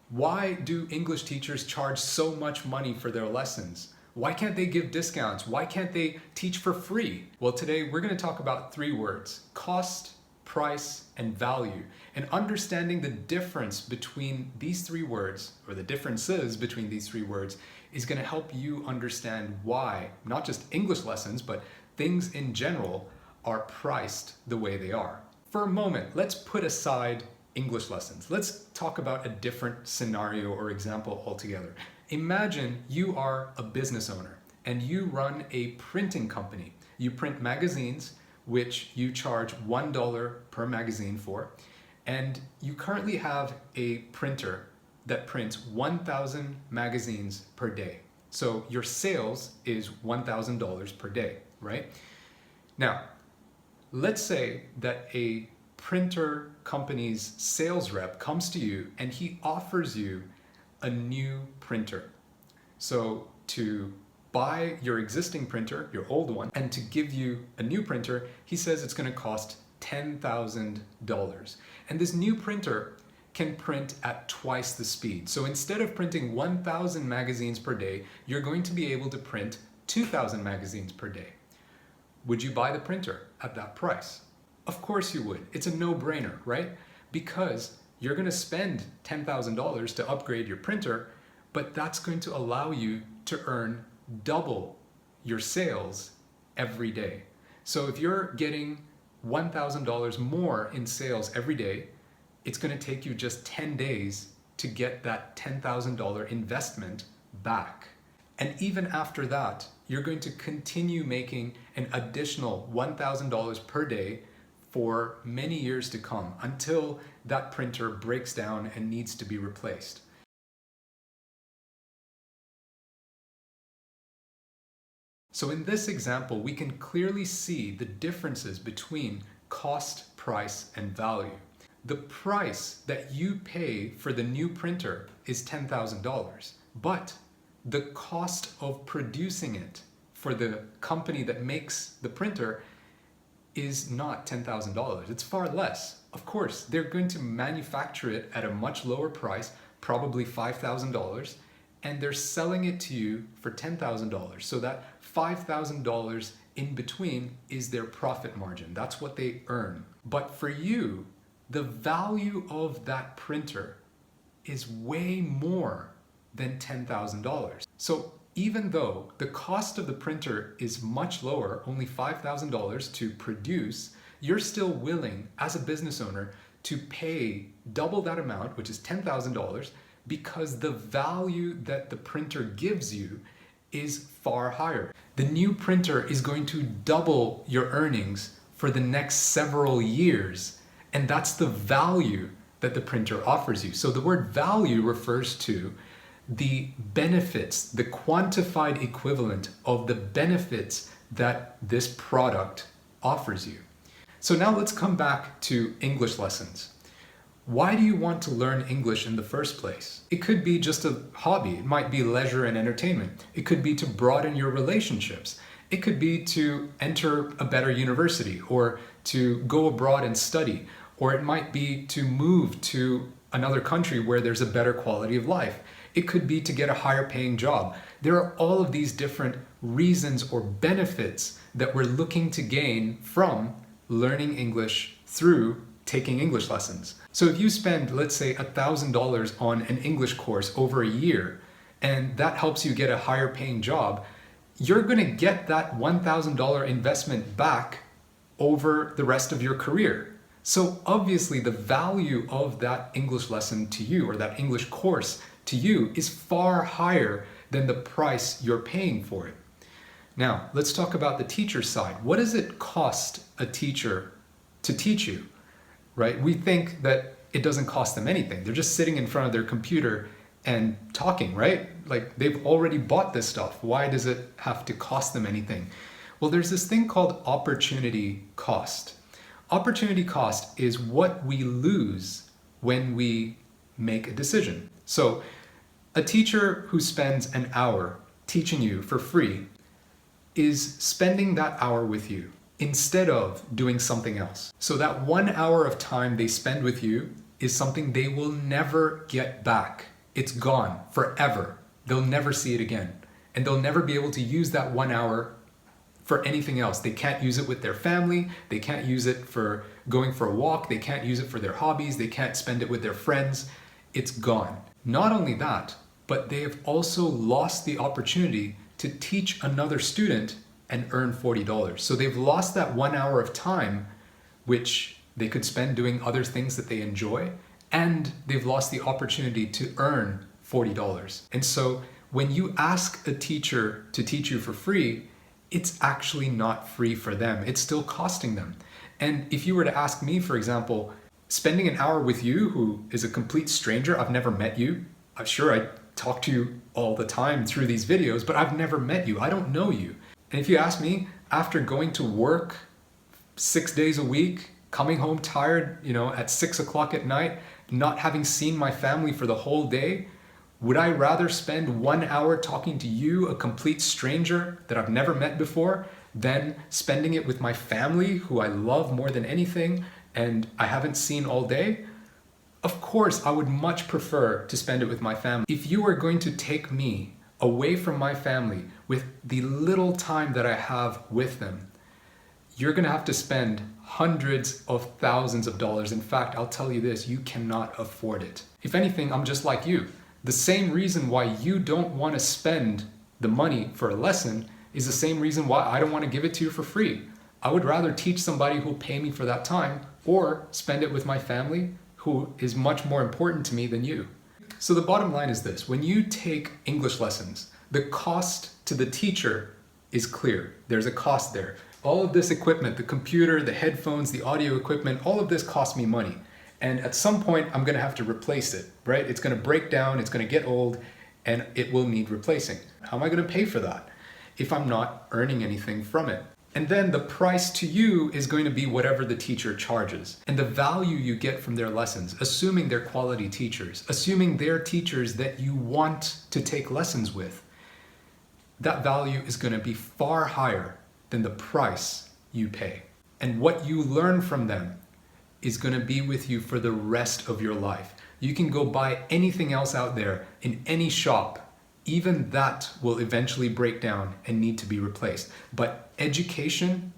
Why do English teachers charge so much money for their lessons? Why can't they give discounts? Why can't they teach for free? Well, today we're going to talk about three words: cost, price, and value. And understanding the difference between these three words, or the differences between these three words, is going to help you understand why not just English lessons, but things in general are priced the way they are. For a moment, let's put aside English lessons. Let's talk about a different scenario or example altogether. Imagine you are a business owner and you run a printing company. You print magazines, which you charge $1 per magazine for, and you currently have a printer that prints 1,000 magazines per day. So your sales is $1,000 per day, right? Now, let's say that a printer company's sales rep comes to you and he offers you a new printer. So to buy your existing printer, your old one, and to give you a new printer, he says it's going to cost $10,000. And this new printer can print at twice the speed. So instead of printing 1,000 magazines per day, you're going to be able to print 2,000 magazines per day. Would you buy the printer at that price? Of course you would. It's a no-brainer, right? Because you're going to spend $10,000 to upgrade your printer, but that's going to allow you to earn double your sales every day. So if you're getting $1,000 more in sales every day, it's going to take you just 10 days to get that $10,000 investment back. And even after that, you're going to continue making an additional $1,000 per day for many years to come until that printer breaks down and needs to be replaced. So in this example, we can clearly see the differences between cost, price, and value. The price that you pay for the new printer is $10,000, but the cost of producing it for the company that makes the printer is not $10,000. It's far less. Of course, they're going to manufacture it at a much lower price, probably $5,000, and they're selling it to you for $10,000. So that $5,000 in between is their profit margin. That's what they earn. But for you, the value of that printer is way more than $10,000. So even though the cost of the printer is much lower, only $5,000 to produce, you're still willing, as a business owner, to pay double that amount, which is $10,000, because the value that the printer gives you is far higher. The new printer is going to double your earnings for the next several years, and that's the value that the printer offers you. So the word value refers to the benefits, the quantified equivalent of the benefits that this product offers you. So now let's come back to English lessons. Why do you want to learn English in the first place? It could be just a hobby. It might be leisure and entertainment. It could be to broaden your relationships. It could be to enter a better university or to go abroad and study. Or it might be to move to another country where there's a better quality of life. It could be to get a higher paying job. There are all of these different reasons or benefits that we're looking to gain from learning English through taking English lessons. So if you spend, let's say, $1,000 on an English course over a year, and that helps you get a higher paying job, you're going to get that $1,000 investment back over the rest of your career. So obviously the value of that English lesson to you, or that English course to you, is far higher than the price you're paying for it. Now, let's talk about the teacher side. What does it cost a teacher to teach you, right? We think that it doesn't cost them anything. They're just sitting in front of their computer and talking, right? Like, they've already bought this stuff. Why does it have to cost them anything? Well, there's this thing called opportunity cost. Opportunity cost is what we lose when we make a decision. So a teacher who spends an hour teaching you for free is spending that hour with you instead of doing something else. So that 1 hour of time they spend with you is something they will never get back. it's gone forever. They'll never see it again. And they'll never be able to use that 1 hour for anything else. They can't use it with their family. They can't use it for going for a walk. They can't use it for their hobbies. They can't spend it with their friends. It's gone. Not only that, but they have also lost the opportunity to teach another student and earn $40. So they've lost that 1 hour of time, which they could spend doing other things that they enjoy, and they've lost the opportunity to earn $40. And so when you ask a teacher to teach you for free, it's actually not free for them. It's still costing them. And if you were to ask me, for example, spending an hour with you, who is a complete stranger, I've never met you. I'm sure I talk to you all the time through these videos, but I've never met you. I don't know you. And if you ask me, after going to work 6 days a week, coming home tired, at 6 o'clock at night, not having seen my family for the whole day, would I rather spend 1 hour talking to you, a complete stranger that I've never met before, than spending it with my family, who I love more than anything, and I haven't seen all day? Of course, I would much prefer to spend it with my family. If you are going to take me away from my family with the little time that I have with them, you're gonna have to spend hundreds of thousands of dollars. In fact, I'll tell you this, you cannot afford it. If anything, I'm just like you. The same reason why you don't want to spend the money for a lesson is the same reason why I don't want to give it to you for free. I would rather teach somebody who'll pay me for that time, or spend it with my family, who is much more important to me than you. So the bottom line is this: when you take English lessons, the cost to the teacher is clear. There's a cost there. All of this equipment, the computer, the headphones, the audio equipment, all of this costs me money. And at some point, I'm gonna have to replace it, right? It's gonna break down, it's gonna get old, and it will need replacing. How am I gonna pay for that if I'm not earning anything from it? And then the price to you is going to be whatever the teacher charges. And the value you get from their lessons, assuming they're quality teachers, assuming they're teachers that you want to take lessons with, that value is gonna be far higher than the price you pay. And what you learn from them is gonna be with you for the rest of your life. You can go buy anything else out there in any shop. Even that will eventually break down and need to be replaced. But education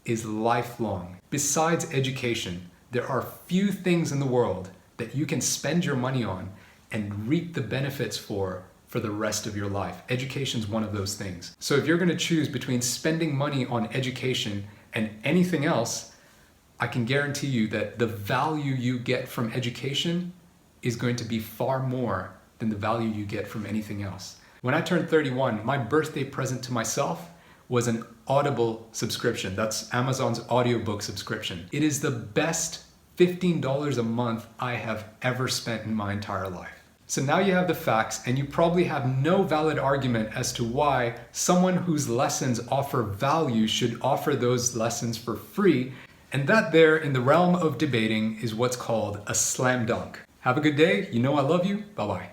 is lifelong. Besides education, there are few things in the world that you can spend your money on and reap the benefits for the rest of your life. Education is one of those things. So if you're gonna choose between spending money on education and anything else, I can guarantee you that the value you get from education is going to be far more than the value you get from anything else. When I turned 31, my birthday present to myself was an Audible subscription. That's Amazon's audiobook subscription. It is the best $15 a month I have ever spent in my entire life. So now you have the facts, and you probably have no valid argument as to why someone whose lessons offer value should offer those lessons for free. And that there, in the realm of debating, is what's called a slam dunk. Have a good day. You know I love you. Bye-bye.